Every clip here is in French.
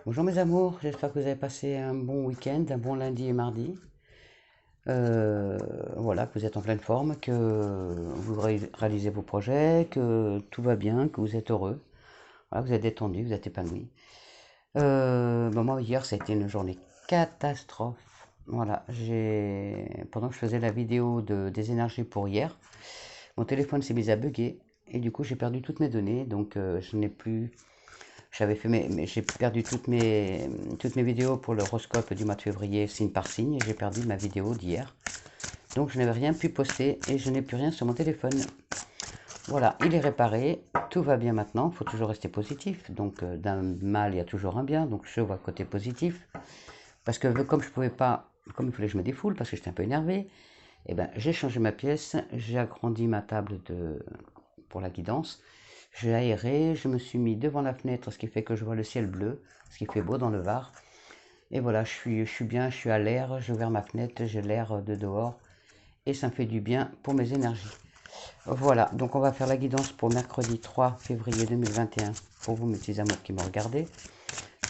Bonjour mes amours, j'espère que vous avez passé un bon week-end, un bon lundi et mardi. Voilà, que vous êtes en pleine forme, que vous réalisez vos projets, que tout va bien, que vous êtes heureux. Voilà, vous êtes détendu, vous êtes épanoui. Moi hier, ça a été une journée catastrophe. Voilà, pendant que je faisais la vidéo des énergies pour hier, mon téléphone s'est mis à bugger et du coup j'ai perdu toutes mes données, donc je n'ai plus. J'avais fait j'ai perdu toutes mes vidéos pour l'horoscope du mois de février, signe par signe, et j'ai perdu ma vidéo d'hier. Donc je n'avais rien pu poster et je n'ai plus rien sur mon téléphone. Voilà, il est réparé, tout va bien maintenant, il faut toujours rester positif. Donc d'un mal, il y a toujours un bien, donc je vois le côté positif. Parce que comme je pouvais pas, comme il fallait que je me défoule, parce que j'étais un peu énervé, eh ben, j'ai changé ma pièce, j'ai agrandi ma table pour la guidance, j'ai aéré, je me suis mis devant la fenêtre, ce qui fait que je vois le ciel bleu, ce qui fait beau dans le Var. Et voilà, je suis bien, je suis à l'air, j'ai ouvert ma fenêtre, j'ai l'air de dehors, et ça me fait du bien pour mes énergies. Voilà, donc on va faire la guidance pour mercredi 3 février 2021, pour vous mes petits amours qui me regardez.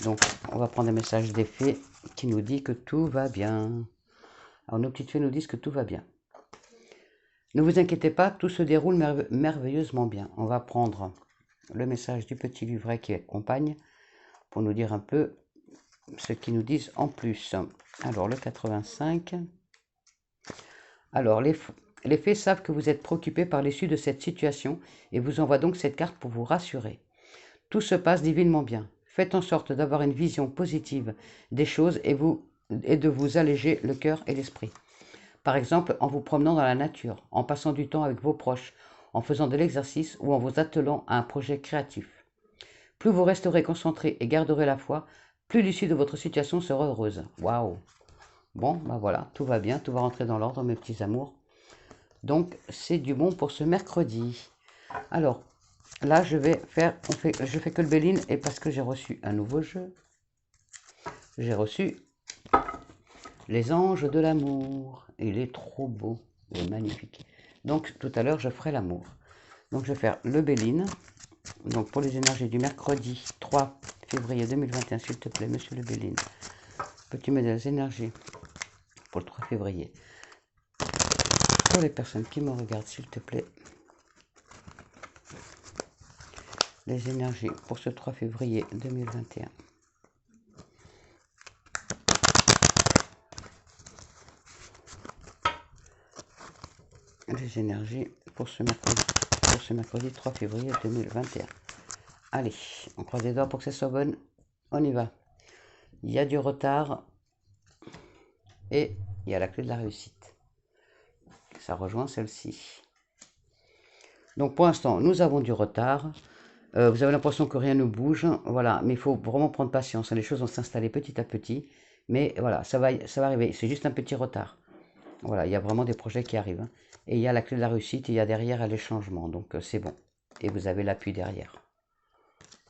Donc on va prendre un message des fées qui nous dit que tout va bien. Alors nos petites fées nous disent que tout va bien. Ne vous inquiétez pas, tout se déroule merveilleusement bien. On va prendre le message du petit livret qui accompagne pour nous dire un peu ce qu'ils nous disent en plus. Alors, le 85. Alors, les fées savent que vous êtes préoccupé par l'issue de cette situation et vous envoient donc cette carte pour vous rassurer. Tout se passe divinement bien. Faites en sorte d'avoir une vision positive des choses et de vous alléger le cœur et l'esprit. Par exemple, en vous promenant dans la nature, en passant du temps avec vos proches, en faisant de l'exercice ou en vous attelant à un projet créatif. Plus vous resterez concentré et garderez la foi, plus l'issue de votre situation sera heureuse. Waouh! Bon, ben voilà, tout va bien, tout va rentrer dans l'ordre, mes petits amours. Donc, c'est du bon pour ce mercredi. Alors, là, je fais que le Béline et parce que j'ai reçu un nouveau jeu, j'ai reçu les anges de l'amour. Il est trop beau, il est magnifique. Donc, tout à l'heure, je ferai l'amour. Donc, je vais faire le Béline. Donc, pour les énergies du mercredi 3 février 2021, s'il te plaît, monsieur le Béline, peux-tu me donner les énergies pour le 3 février? Pour les personnes qui me regardent, s'il te plaît, les énergies pour ce 3 février 2021. Les énergies pour ce mercredi 3 février 2021. Allez, on croise les doigts pour que ça soit bon. On y va. Il y a du retard et il y a la clé de la réussite. Ça rejoint celle-ci. Donc pour l'instant, nous avons du retard. Vous avez l'impression que rien ne bouge. Voilà, mais il faut vraiment prendre patience. Les choses vont s'installer petit à petit. Mais voilà, ça va arriver. C'est juste un petit retard. Voilà, il y a vraiment des projets qui arrivent, hein. Et il y a la clé de la réussite et il y a derrière les changements. Donc c'est bon. Et vous avez l'appui derrière.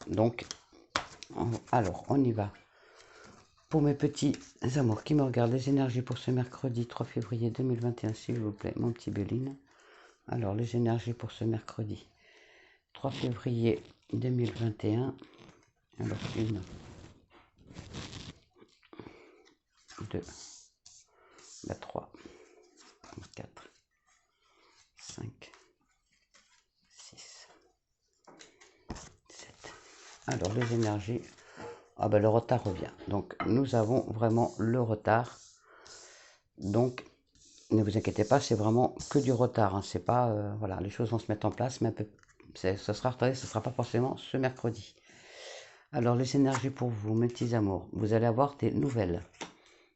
Donc, alors, on y va. Pour mes petits amours qui me regardent, les énergies pour ce mercredi 3 février 2021, s'il vous plaît, mon petit Béline. Alors, les énergies pour ce mercredi 3 février 2021. Alors, 1, 2, 3, 4, 5, 6, 7. Alors, les énergies. Ah ben, le retard revient. Donc, nous avons vraiment le retard. Donc, ne vous inquiétez pas, c'est vraiment que du retard, hein. C'est pas, voilà, les choses vont se mettre en place, mais ce sera retardé, ce ne sera pas forcément ce mercredi. Alors, les énergies pour vous, mes petits amours, vous allez avoir des nouvelles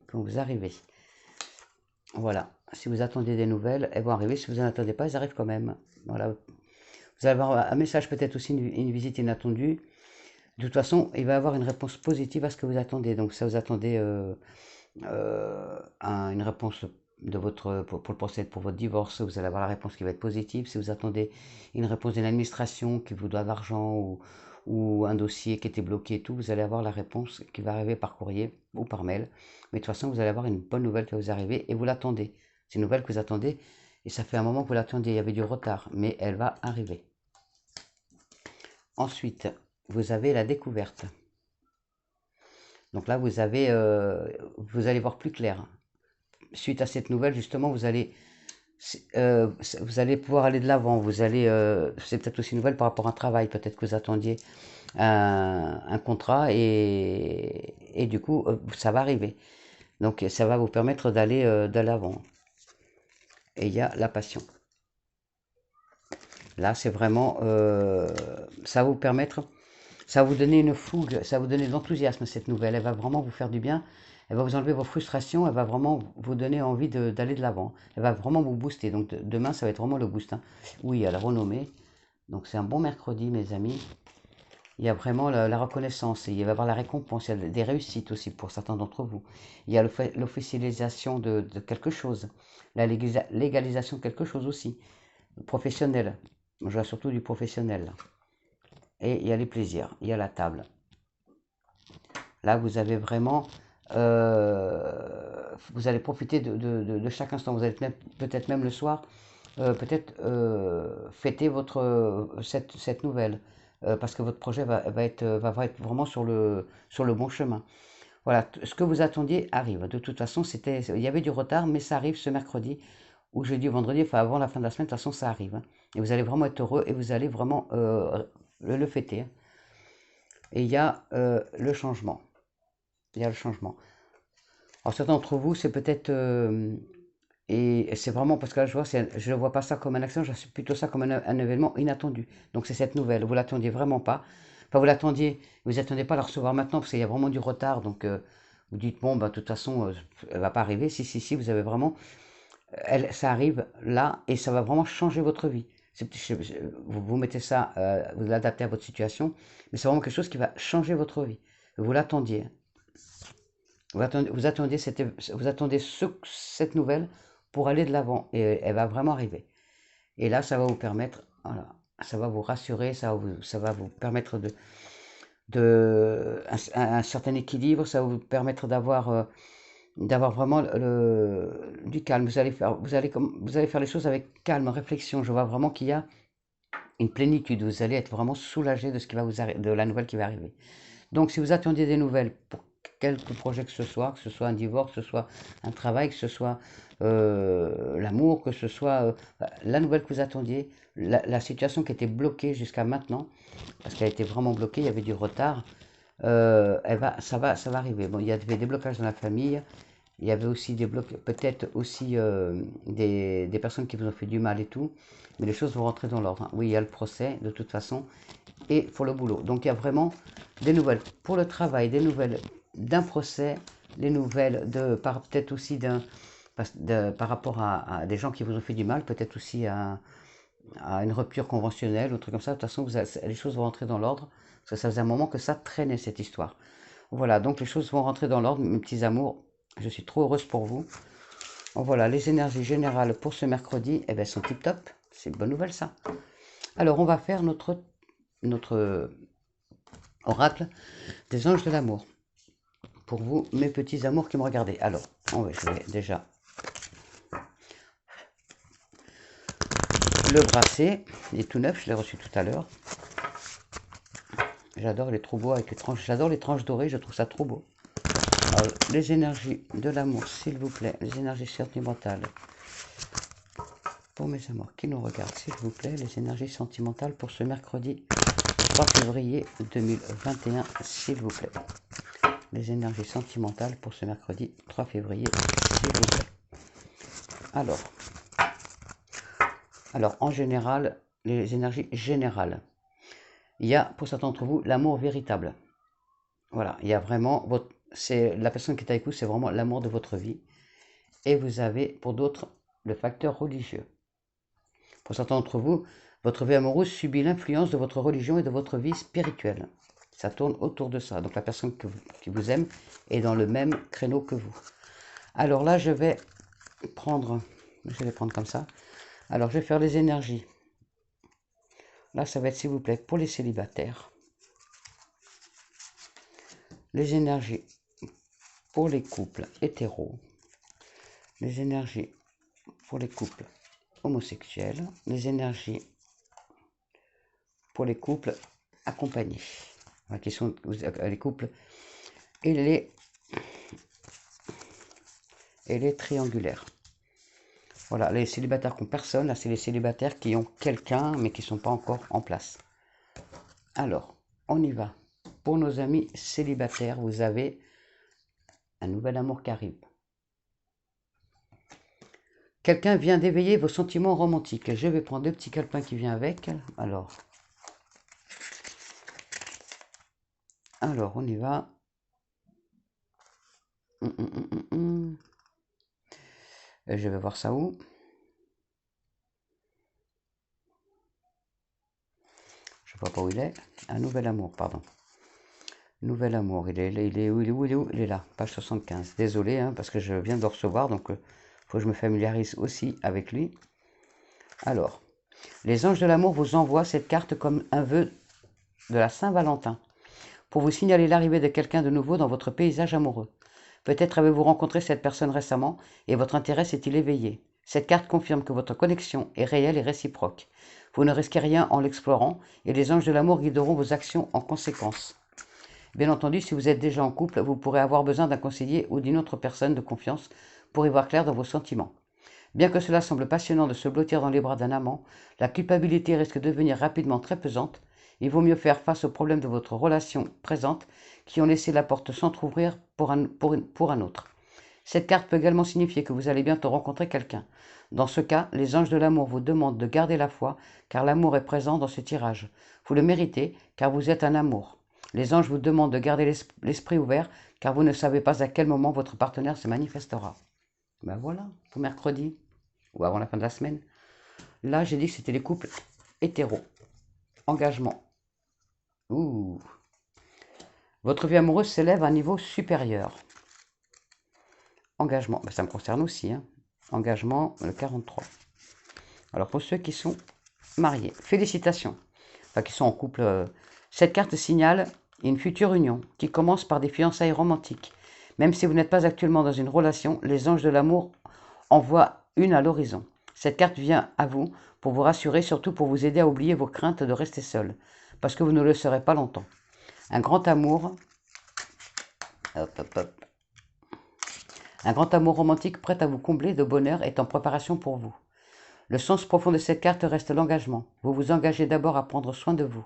quand vous arrivez. Voilà, si vous attendez des nouvelles, elles vont arriver. Si vous n'en attendez pas, elles arrivent quand même. Voilà, vous allez avoir un message, peut-être aussi une visite inattendue. De toute façon, il va y avoir une réponse positive à ce que vous attendez. Donc, ça vous attendez une réponse pour le procès, pour votre divorce, vous allez avoir la réponse qui va être positive. Si vous attendez une réponse d'une administration qui vous doit de l'argent ou un dossier qui était bloqué et tout, vous allez avoir la réponse qui va arriver par courrier ou par mail. Mais de toute façon, vous allez avoir une bonne nouvelle qui va vous arriver et vous l'attendez. C'est une nouvelle que vous attendez et ça fait un moment que vous l'attendiez. Il y avait du retard, mais elle va arriver. Ensuite, vous avez la découverte. Donc là, vous allez voir plus clair. Suite à cette nouvelle, justement, vous allez pouvoir aller de l'avant. C'est peut-être aussi une nouvelle par rapport à un travail. Peut-être que vous attendiez un contrat et du coup, ça va arriver. Donc ça va vous permettre d'aller de l'avant. Et il y a la passion. Là, c'est vraiment, ça va vous permettre, ça va vous donner une fougue, ça va vous donner de l'enthousiasme, cette nouvelle. Elle va vraiment vous faire du bien. Elle va vous enlever vos frustrations. Elle va vraiment vous donner envie d'aller de l'avant. Elle va vraiment vous booster. Donc demain, ça va être vraiment le boost, hein. Oui, à la renommée. Donc c'est un bon mercredi, mes amis. Il y a vraiment la reconnaissance. Il va y avoir la récompense. Il y a des réussites aussi pour certains d'entre vous. Il y a l'officialisation de quelque chose. La légalisation de quelque chose aussi. Professionnel. Je vois surtout du professionnel. Et il y a les plaisirs. Il y a la table. Là, vous avez vraiment... vous allez profiter de chaque instant. Vous allez peut-être même le soir, peut-être fêter cette nouvelle. Parce que votre projet va être vraiment sur le bon chemin. Voilà, ce que vous attendiez arrive. De toute façon, il y avait du retard, mais ça arrive ce mercredi ou jeudi ou vendredi, enfin avant la fin de la semaine, de toute façon, ça arrive, hein. Et vous allez vraiment être heureux et vous allez vraiment le fêter, hein. Et il y a le changement. Il y a le changement. Alors certains d'entre vous, c'est peut-être... et c'est vraiment parce que là, je ne vois pas ça comme un accident, je vois plutôt ça comme un événement inattendu. Donc c'est cette nouvelle, vous l'attendiez vraiment pas. Enfin, vous attendiez pas à la recevoir maintenant parce qu'il y a vraiment du retard. Donc vous dites, bon, bah, de toute façon, elle va pas arriver. Si, vous avez vraiment... ça arrive là et ça va vraiment changer votre vie. Vous mettez ça, vous l'adaptez à votre situation, mais c'est vraiment quelque chose qui va changer votre vie. Vous l'attendiez. Vous attendez cette nouvelle pour aller de l'avant et elle va vraiment arriver. Et là, ça va vous permettre, voilà, ça va vous rassurer, ça va vous permettre un certain équilibre, ça va vous permettre d'avoir vraiment du calme. Vous allez faire les choses avec calme, réflexion. Je vois vraiment qu'il y a une plénitude. Vous allez être vraiment soulagé de ce qui va de la nouvelle qui va arriver. Donc, si vous attendiez des nouvelles pour quelque projet que ce soit un divorce, que ce soit un travail, que ce soit l'amour, que ce soit la nouvelle que vous attendiez, la situation qui était bloquée jusqu'à maintenant, parce qu'elle était vraiment bloquée, il y avait du retard, ça va arriver. Bon, il y avait des blocages dans la famille, il y avait aussi des blocs, peut-être aussi des personnes qui vous ont fait du mal et tout, mais les choses vont rentrer dans l'ordre, hein. Oui, il y a le procès de toute façon, et pour le boulot. Donc il y a vraiment des nouvelles pour le travail, des nouvelles d'un procès, des nouvelles peut-être aussi par rapport à des gens qui vous ont fait du mal, peut-être aussi à une rupture conventionnelle, ou un truc comme ça. De toute façon, les choses vont rentrer dans l'ordre, parce que ça faisait un moment que ça traînait cette histoire. Voilà, donc les choses vont rentrer dans l'ordre, mes petits amours. Je suis trop heureuse pour vous. Voilà, les énergies générales pour ce mercredi, eh bien, sont tip top. C'est une bonne nouvelle ça. Alors, on va faire notre oracle des anges de l'amour. Pour vous, mes petits amours qui me regardez. Alors, je vais déjà le brasser. Il est tout neuf, je l'ai reçu tout à l'heure. J'adore les trop beaux avec les tranches. J'adore les tranches dorées, je trouve ça trop beau. Alors, les énergies de l'amour, s'il vous plaît. Les énergies sentimentales. Pour mes amours qui nous regardent, s'il vous plaît. Les énergies sentimentales pour ce mercredi 3 février 2021, s'il vous plaît. Les énergies sentimentales pour ce mercredi 3 février, s'il vous plaît. Alors, en général, les énergies générales. Il y a, pour certains d'entre vous, l'amour véritable. Voilà, il y a vraiment, c'est la personne qui est avec vous, c'est vraiment l'amour de votre vie. Et vous avez, pour d'autres, le facteur religieux. Pour certains d'entre vous, votre vie amoureuse subit l'influence de votre religion et de votre vie spirituelle. Ça tourne autour de ça. Donc la personne qui vous aime est dans le même créneau que vous. Alors là, je vais les prendre comme ça. Alors, je vais faire les énergies. Là, ça va être, s'il vous plaît, pour les célibataires. Les énergies pour les couples hétéros. Les énergies pour les couples homosexuels. Les énergies pour les couples accompagnés. Qui sont les couples et les triangulaires. Voilà, les célibataires qui n'ont personne, là c'est les célibataires qui ont quelqu'un mais qui ne sont pas encore en place. Alors, on y va. Pour nos amis célibataires, vous avez un nouvel amour qui arrive. Quelqu'un vient d'éveiller vos sentiments romantiques. Je vais prendre le petit calepin qui vient avec. Alors, on y va. Je vais voir ça où. Je ne vois pas où il est. Un nouvel amour, pardon. Nouvel amour, il est où, il est là, page 75. Désolé, hein, parce que je viens de le recevoir, donc il faut que je me familiarise aussi avec lui. Alors, les anges de l'amour vous envoient cette carte comme un vœu de la Saint-Valentin, pour vous signaler l'arrivée de quelqu'un de nouveau dans votre paysage amoureux. Peut-être avez-vous rencontré cette personne récemment et votre intérêt s'est-il éveillé. Cette carte confirme que votre connexion est réelle et réciproque. Vous ne risquez rien en l'explorant et les anges de l'amour guideront vos actions en conséquence. Bien entendu, si vous êtes déjà en couple, vous pourrez avoir besoin d'un conseiller ou d'une autre personne de confiance pour y voir clair dans vos sentiments. Bien que cela semble passionnant de se blottir dans les bras d'un amant, la culpabilité risque de devenir rapidement très pesante. Il vaut mieux faire face aux problèmes de votre relation présente qui ont laissé la porte s'entrouvrir pour un autre. Cette carte peut également signifier que vous allez bientôt rencontrer quelqu'un. Dans ce cas, les anges de l'amour vous demandent de garder la foi, car l'amour est présent dans ce tirage. Vous le méritez, car vous êtes un amour. Les anges vous demandent de garder l'esprit ouvert, car vous ne savez pas à quel moment votre partenaire se manifestera. Ben voilà, pour mercredi, ou avant la fin de la semaine. Là, j'ai dit que c'était les couples hétéros. Engagement. Ouh. Votre vie amoureuse s'élève à un niveau supérieur. Engagement, ben, ça me concerne aussi. Hein. Engagement, le 43. Alors pour ceux qui sont mariés, félicitations. Enfin, qui sont en couple, cette carte signale une future union qui commence par des fiançailles romantiques. Même si vous n'êtes pas actuellement dans une relation, les anges de l'amour en voient une à l'horizon. Cette carte vient à vous pour vous rassurer, surtout pour vous aider à oublier vos craintes de rester seul, parce que vous ne le serez pas longtemps. Un grand amour, un grand amour romantique prêt à vous combler de bonheur est en préparation pour vous. Le sens profond de cette carte reste l'engagement. Vous vous engagez d'abord à prendre soin de vous.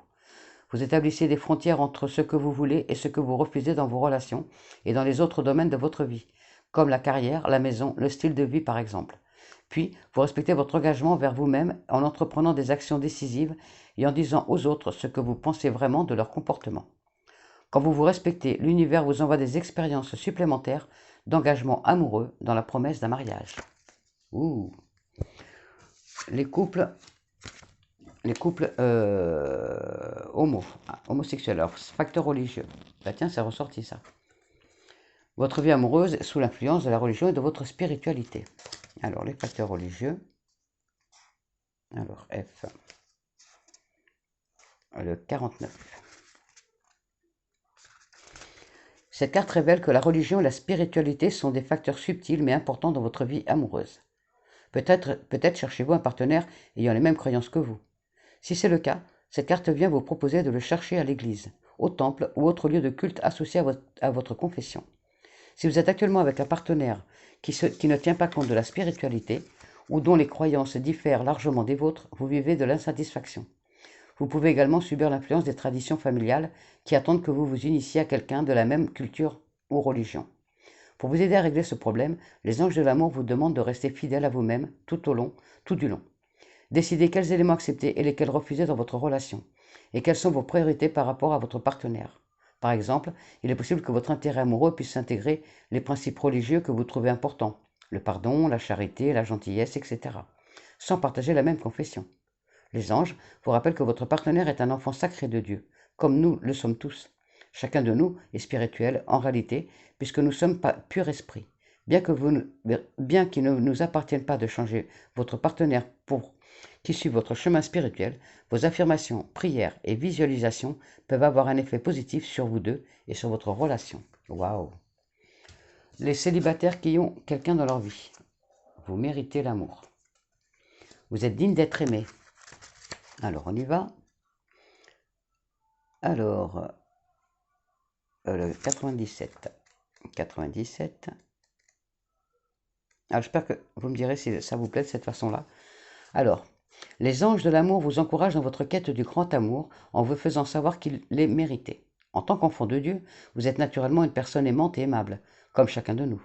Vous établissez des frontières entre ce que vous voulez et ce que vous refusez dans vos relations et dans les autres domaines de votre vie, comme la carrière, la maison, le style de vie par exemple. Puis, vous respectez votre engagement vers vous-même en entreprenant des actions décisives et en disant aux autres ce que vous pensez vraiment de leur comportement. Quand vous vous respectez, l'univers vous envoie des expériences supplémentaires d'engagement amoureux dans la promesse d'un mariage. Ouh. Les couples homosexuels, alors facteur religieux. Bah tiens, c'est ressorti ça. Votre vie amoureuse est sous l'influence de la religion et de votre spiritualité. Alors, les facteurs religieux. Alors, F. Le 49. Cette carte révèle que la religion et la spiritualité sont des facteurs subtils mais importants dans votre vie amoureuse. Peut-être cherchez-vous un partenaire ayant les mêmes croyances que vous. Si c'est le cas, cette carte vient vous proposer de le chercher à l'église, au temple ou autre lieu de culte associé à votre confession. Si vous êtes actuellement avec un partenaire qui ne tient pas compte de la spiritualité ou dont les croyances diffèrent largement des vôtres, vous vivez de l'insatisfaction. Vous pouvez également subir l'influence des traditions familiales qui attendent que vous vous unissiez à quelqu'un de la même culture ou religion. Pour vous aider à régler ce problème, les anges de l'amour vous demandent de rester fidèle à vous-même tout du long. Décidez quels éléments accepter et lesquels refuser dans votre relation, et quelles sont vos priorités par rapport à votre partenaire. Par exemple, il est possible que votre intérêt amoureux puisse intégrer les principes religieux que vous trouvez importants, le pardon, la charité, la gentillesse, etc., sans partager la même confession. Les anges vous rappellent que votre partenaire est un enfant sacré de Dieu, comme nous le sommes tous. Chacun de nous est spirituel en réalité, puisque nous sommes pur esprit. Bien qu'il ne nous appartienne pas de changer votre partenaire pour qui suit votre chemin spirituel, vos affirmations, prières et visualisations peuvent avoir un effet positif sur vous deux et sur votre relation. Waouh! Les célibataires qui ont quelqu'un dans leur vie, vous méritez l'amour. Vous êtes digne d'être aimé. Alors, on y va. Alors, le 97. 97. Alors, j'espère que vous me direz si ça vous plaît de cette façon-là. Alors, les anges de l'amour vous encouragent dans votre quête du grand amour en vous faisant savoir qu'il est mérité. En tant qu'enfant de Dieu, vous êtes naturellement une personne aimante et aimable, comme chacun de nous.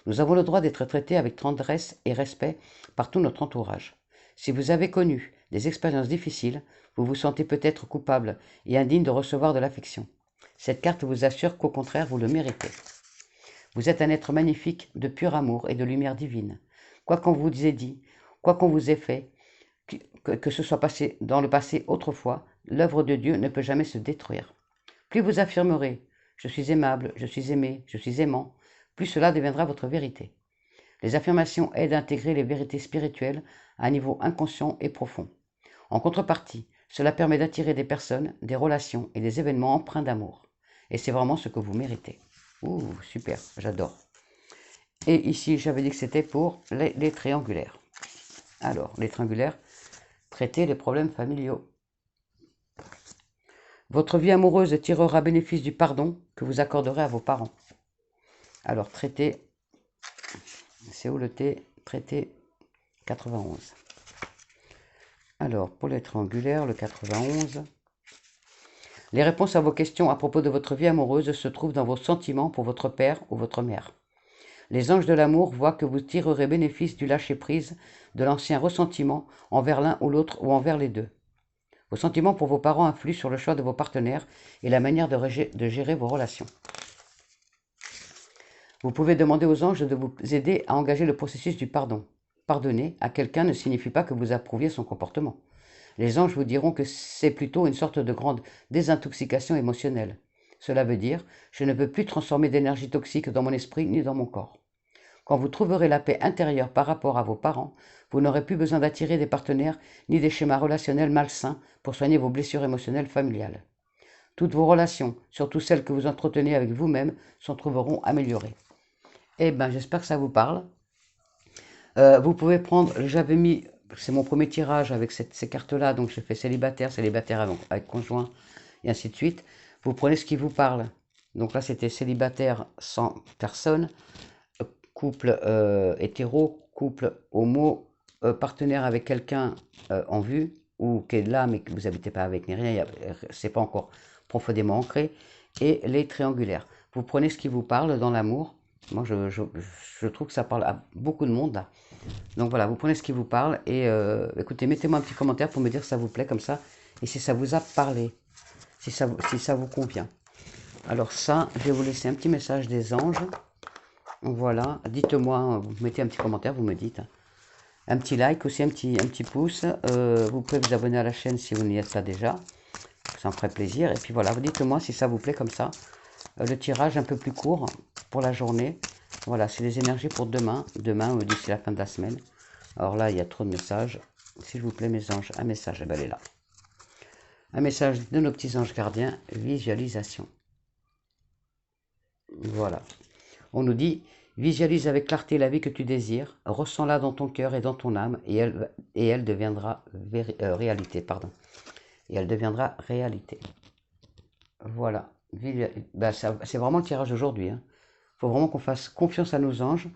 Nous avons le droit d'être traités avec tendresse et respect par tout notre entourage. Si vous avez connu des expériences difficiles, vous vous sentez peut-être coupable et indigne de recevoir de l'affection. Cette carte vous assure qu'au contraire, vous le méritez. Vous êtes un être magnifique, de pur amour et de lumière divine. Quoi qu'on vous ait dit, quoi qu'on vous ait fait, que ce soit passé dans le passé autrefois, l'œuvre de Dieu ne peut jamais se détruire. Plus vous affirmerez « je suis aimable, je suis aimé, je suis aimant », plus cela deviendra votre vérité. Les affirmations aident à intégrer les vérités spirituelles à un niveau inconscient et profond. En contrepartie, cela permet d'attirer des personnes, des relations et des événements empreints d'amour. Et c'est vraiment ce que vous méritez. Ouh, super, j'adore. Et ici, j'avais dit que c'était pour les triangulaires. Alors, les triangulaires, traitez les problèmes familiaux. Votre vie amoureuse tirera bénéfice du pardon que vous accorderez à vos parents. Alors, traité, c'est où le T? Traité 91. Alors, pour les triangulaires, le 91. Les réponses à vos questions à propos de votre vie amoureuse se trouvent dans vos sentiments pour votre père ou votre mère. Les anges de l'amour voient que vous tirerez bénéfice du lâcher-prise de l'ancien ressentiment envers l'un ou l'autre ou envers les deux. Vos sentiments pour vos parents influent sur le choix de vos partenaires et la manière de gérer vos relations. Vous pouvez demander aux anges de vous aider à engager le processus du pardon. Pardonner à quelqu'un ne signifie pas que vous approuviez son comportement. Les anges vous diront que c'est plutôt une sorte de grande désintoxication émotionnelle. Cela veut dire « je ne peux plus transformer d'énergie toxique dans mon esprit ni dans mon corps ». Quand vous trouverez la paix intérieure par rapport à vos parents, vous n'aurez plus besoin d'attirer des partenaires ni des schémas relationnels malsains pour soigner vos blessures émotionnelles familiales. Toutes vos relations, surtout celles que vous entretenez avec vous-même, s'en trouveront améliorées. Eh bien, j'espère que ça vous parle. Vous pouvez prendre, j'avais mis, c'est mon premier tirage avec ces cartes-là, donc j'ai fait célibataire, célibataire avec conjoint, et ainsi de suite. Vous prenez ce qui vous parle. Donc là, c'était célibataire sans personne, couple hétéro, couple homo, partenaire avec quelqu'un en vue, ou qui est là, mais que vous n'habitez pas avec ni rien, c'est pas encore profondément ancré, et les triangulaires. Vous prenez ce qui vous parle dans l'amour. Moi, je trouve que ça parle à beaucoup de monde, là. Donc voilà, vous prenez ce qui vous parle et écoutez, mettez-moi un petit commentaire pour me dire si ça vous plaît comme ça et si ça vous a parlé, si ça vous convient. Alors ça, je vais vous laisser un petit message des anges. Voilà, dites-moi, vous mettez un petit commentaire, vous me dites. Un petit like aussi, un petit pouce. Vous pouvez vous abonner à la chaîne si vous n'y êtes pas déjà. Ça me ferait plaisir. Et puis voilà, dites-moi si ça vous plaît comme ça. Le tirage un peu plus court pour la journée. Voilà, c'est les énergies pour demain ou d'ici la fin de la semaine. Alors là, il y a trop de messages. S'il vous plaît, mes anges, un message, eh ben, elle est là. Un message de nos petits anges gardiens, visualisation. Voilà. On nous dit, visualise avec clarté la vie que tu désires, ressens-la dans ton cœur et dans ton âme, et elle deviendra réalité. Pardon. Et elle deviendra réalité. Voilà. Ben, c'est vraiment le tirage d'aujourd'hui. Il faut vraiment qu'on fasse confiance à nos anges,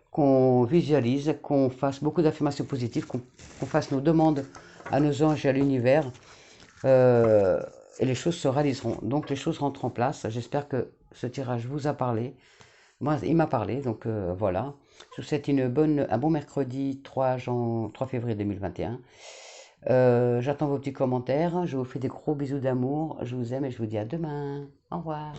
qu'on visualise, qu'on fasse beaucoup d'affirmations positives, qu'on fasse nos demandes à nos anges et à l'univers, et les choses se réaliseront. Donc les choses rentrent en place. J'espère que ce tirage vous a parlé. Moi, il m'a parlé, donc voilà. Je vous souhaite un bon mercredi 3 février 2021. J'attends vos petits commentaires. Je vous fais des gros bisous d'amour. Je vous aime et je vous dis à demain. Au revoir.